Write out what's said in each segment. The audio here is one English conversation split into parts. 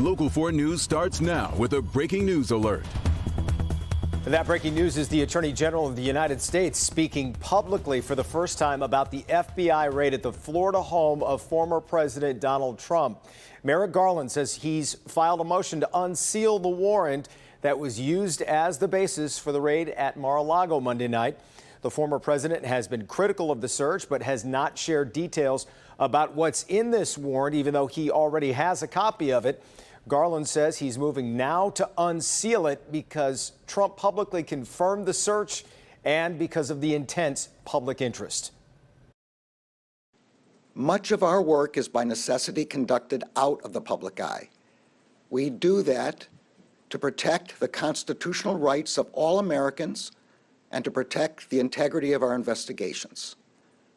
Local 4 News starts now with a breaking news alert. And that breaking news is the Attorney General of the United States speaking publicly for the first time about the FBI raid at the Florida home of former President Donald Trump. Merrick Garland says he's filed a motion to unseal the warrant that was used as the basis for the raid at Mar-a-Lago Monday night. The former president has been critical of the search, but has not shared details about what's in this warrant, even though he already has a copy of it. Garland says he's moving now to unseal it because Trump publicly confirmed the search and because of the intense public interest. Much of our work is by necessity conducted out of the public eye. We do that to protect the constitutional rights of all Americans and to protect the integrity of our investigations.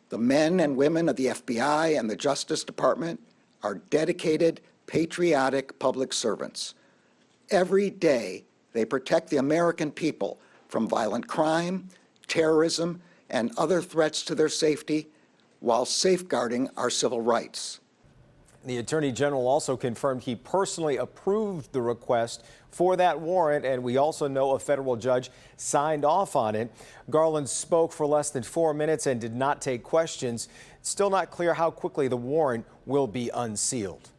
The men and women of the FBI and the Justice Department are dedicated, patriotic public servants. Every day, they protect the American people from violent crime, terrorism, and other threats to their safety while safeguarding our civil rights. The Attorney General also confirmed he personally approved the request for that warrant, and we also know a federal judge signed off on it. Garland spoke for less than 4 minutes and did not take questions. It's still not clear how quickly the warrant will be unsealed.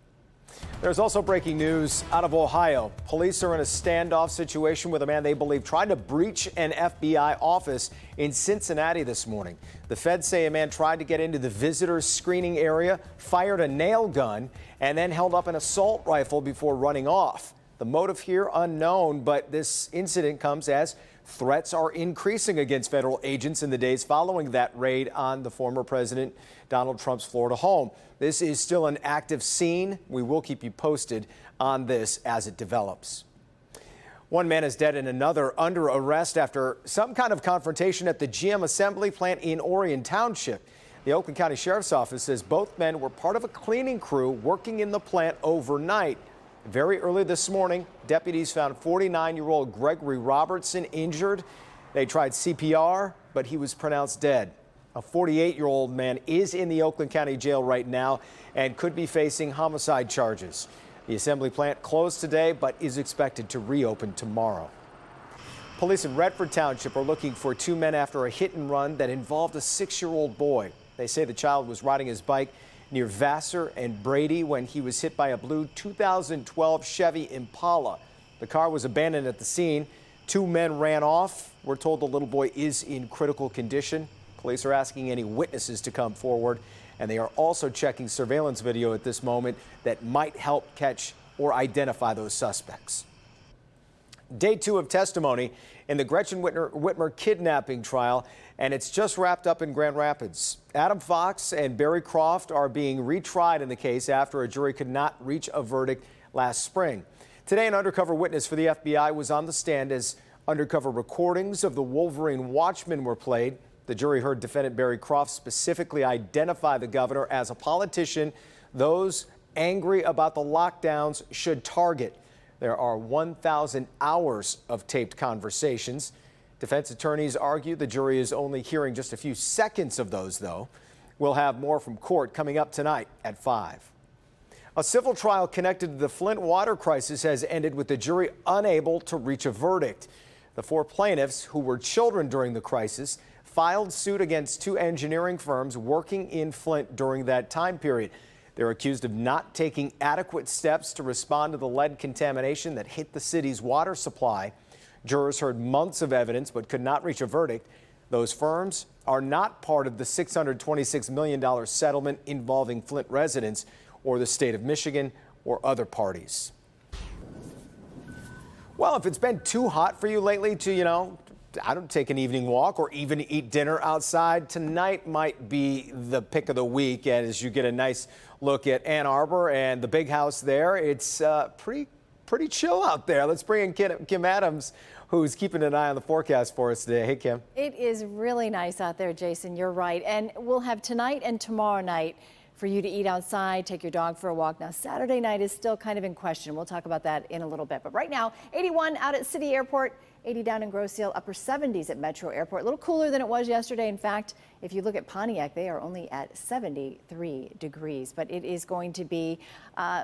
There's also breaking news out of Ohio. Police are in a standoff situation with a man they believe tried to breach an FBI office in Cincinnati this morning. The feds say a man tried to get into the visitors screening area, fired a nail gun, and then held up an assault rifle before running off. The motive here unknown, but this incident comes as threats are increasing against federal agents in the days following that raid on the former President Donald Trump's Florida home. This is still an active scene. We will keep you posted on this as it develops. One man is dead and another under arrest after some kind of confrontation at the GM assembly plant in Orion Township. The Oakland County Sheriff's Office says both men were part of a cleaning crew working in the plant overnight. Very early this morning, deputies found 49-year-old Gregory Robertson injured. They tried CPR, but he was pronounced dead. A 48-year-old man is in the Oakland County Jail right now and could be facing homicide charges. The assembly plant closed today, but is expected to reopen tomorrow. Police in Redford Township are looking for two men after a hit and run that involved a 6-year-old boy. They say the child was riding his bike near Vassar and Brady when he was hit by a blue 2012 Chevy Impala. The car was abandoned at the scene. Two men ran off. We're told the little boy is in critical condition. Police are asking any witnesses to come forward, and they are also checking surveillance video at this moment that might help catch or identify those suspects. Day 2 of testimony in the Gretchen Whitmer kidnapping trial, and it's just wrapped up in Grand Rapids. Adam Fox and Barry Croft are being retried in the case after a jury could not reach a verdict last spring. Today, an undercover witness for the FBI was on the stand as undercover recordings of the Wolverine Watchmen were played. The jury heard defendant Barry Croft specifically identify the governor as a politician those angry about the lockdowns should target. There are 1,000 hours of taped conversations. Defense attorneys argue the jury is only hearing just a few seconds of those, though. We'll have more from court coming up tonight at 5. A civil trial connected to the Flint water crisis has ended with the jury unable to reach a verdict. The 4 plaintiffs, who were children during the crisis, filed suit against 2 engineering firms working in Flint during that time period. They're accused of not taking adequate steps to respond to the lead contamination that hit the city's water supply. Jurors heard months of evidence but could not reach a verdict. Those firms are not part of the $626 million settlement involving Flint residents or the state of Michigan or other parties. Well, if it's been too hot for you lately to, I don't take an evening walk or even eat dinner outside, tonight might be the pick of the week as you get a nice look at Ann Arbor and the big house there. It's pretty chill out there. Let's bring in Kim Adams, who's keeping an eye on the forecast for us today. Hey, Kim. It is really nice out there, Jason. You're right. And we'll have tonight and tomorrow night for you to eat outside, take your dog for a walk. Now, Saturday night is still kind of in question. We'll talk about that in a little bit. But right now, 81 out at City Airport, 80 down in Grosse Ile, upper 70s at Metro Airport. A little cooler than it was yesterday. In fact, if you look at Pontiac, they are only at 73 degrees. But it is going to be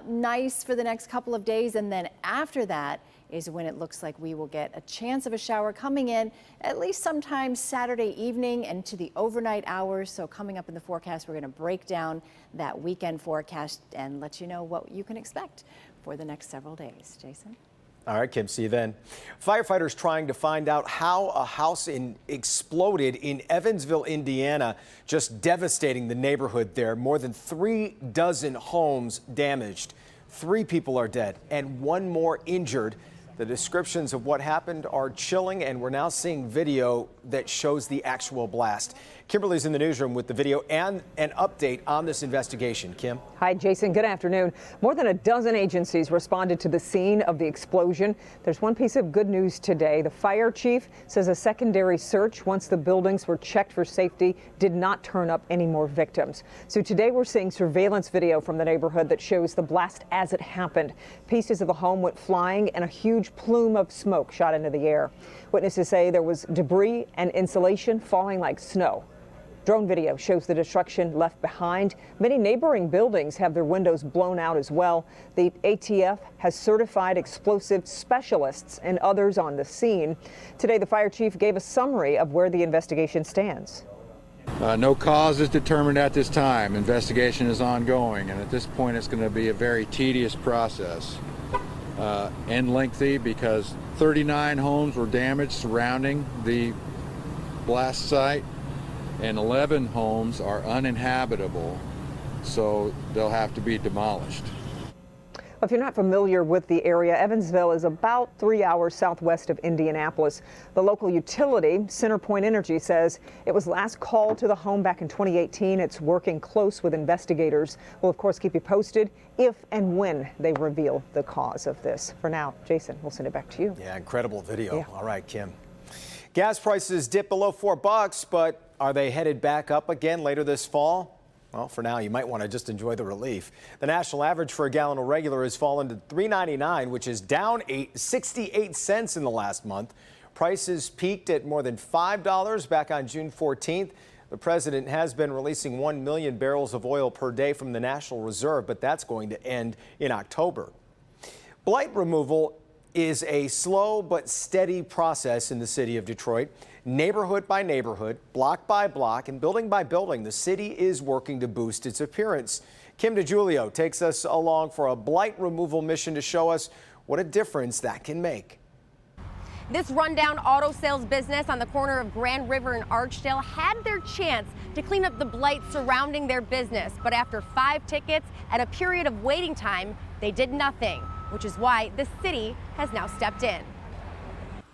nice for the next couple of days. And then after that is when it looks like we will get a chance of a shower coming in at least sometime Saturday evening and to the overnight hours. So coming up in the forecast, we're going to break down that weekend forecast and let you know what you can expect for the next several days. Jason? All right, Kim, see you then. Firefighters trying to find out how a house exploded in Evansville, Indiana, just devastating the neighborhood there. More than 36 homes damaged. 3 people are dead and 1 more injured. The descriptions of what happened are chilling, and we're now seeing video that shows the actual blast. Kimberly's in the newsroom with the video and an update on this investigation. Kim? Hi, Jason. Good afternoon. More than a dozen agencies responded to the scene of the explosion. There's one piece of good news today. The fire chief says a secondary search, once the buildings were checked for safety, did not turn up any more victims. So today we're seeing surveillance video from the neighborhood that shows the blast as it happened. Pieces of the home went flying and a huge plume of smoke shot into the air. Witnesses say there was debris and insulation falling like snow. Drone video shows the destruction left behind. Many neighboring buildings have their windows blown out as well. The ATF has certified explosive specialists and others on the scene. Today, the fire chief gave a summary of where the investigation stands. No cause is determined at this time. Investigation is ongoing, and at this point it's going to be a very tedious process and lengthy because 39 homes were damaged surrounding the blast site, and 11 homes are uninhabitable, so they'll have to be demolished. If you're not familiar with the area, Evansville is about 3 hours southwest of Indianapolis. The local utility, CenterPoint Energy, says it was last called to the home back in 2018. It's working close with investigators. We'll, of course, keep you posted if and when they reveal the cause of this. For now, Jason, we'll send it back to you. Yeah, incredible video. Yeah. All right, Kim. Gas prices dipped below $4, but are they headed back up again later this fall? Well, for now, you might want to just enjoy the relief. The national average for a gallon of regular has fallen to $3.99, which is down 68 cents in the last month. Prices peaked at more than $5 back on June 14th. The president has been releasing 1 million barrels of oil per day from the National Reserve, but that's going to end in October. Blight removal is a slow but steady process in the city of Detroit. Neighborhood by neighborhood, block by block, and building by building, the city is working to boost its appearance. Kim DeGiulio takes us along for a blight removal mission to show us what a difference that can make. This rundown auto sales business on the corner of Grand River and Archdale had their chance to clean up the blight surrounding their business. But after 5 tickets and a period of waiting time, they did nothing, which is why the city has now stepped in.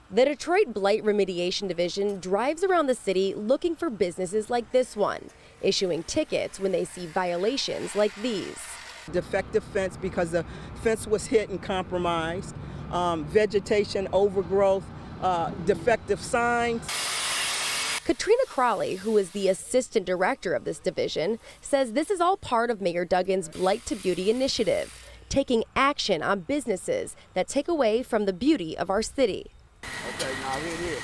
The Detroit Blight Remediation Division drives around the city looking for businesses like this one, issuing tickets when they see violations like these. Defective fence because the fence was hit and compromised, vegetation overgrowth, defective signs. Katrina Crawley, who is the assistant director of this division, says this is all part of Mayor Duggan's Blight to Beauty initiative, taking action on businesses that take away from the beauty of our city. Okay, now here it is.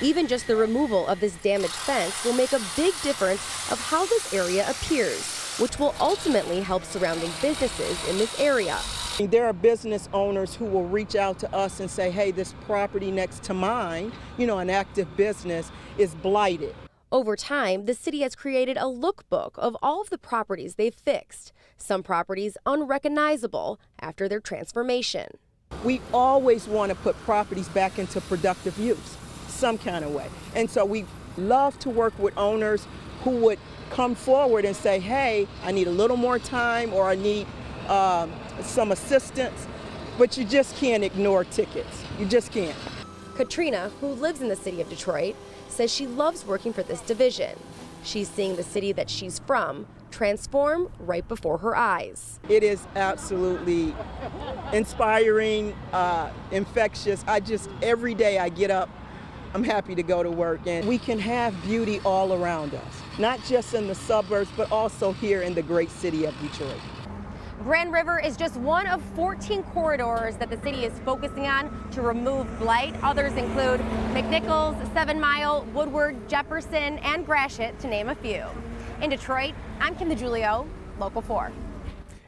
Even just the removal of this damaged fence will make a big difference of how this area appears, which will ultimately help surrounding businesses in this area. There are business owners who will reach out to us and say, hey, this property next to mine, an active business, is blighted. Over time, the city has created a lookbook of all of the properties they've fixed, some properties unrecognizable after their transformation. We always want to put properties back into productive use, some kind of way. And so we love to work with owners who would come forward and say, hey, I need a little more time or I need some assistance, but you just can't ignore tickets. You just can't. Katrina, who lives in the city of Detroit, says she loves working for this division. She's seeing the city that she's from transform right before her eyes. It is absolutely inspiring, infectious. Every day I get up, I'm happy to go to work, and we can have beauty all around us, not just in the suburbs, but also here in the great city of Detroit. Grand River is just one of 14 corridors that the city is focusing on to remove blight. Others include McNichols, 7 Mile, Woodward, Jefferson, and Gratiot, to name a few. In Detroit, I'm Kim DeJulio, Local 4.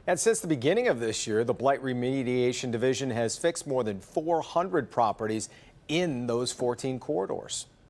And since the beginning of this year, the Blight Remediation Division has fixed more than 400 properties in those 14 corridors.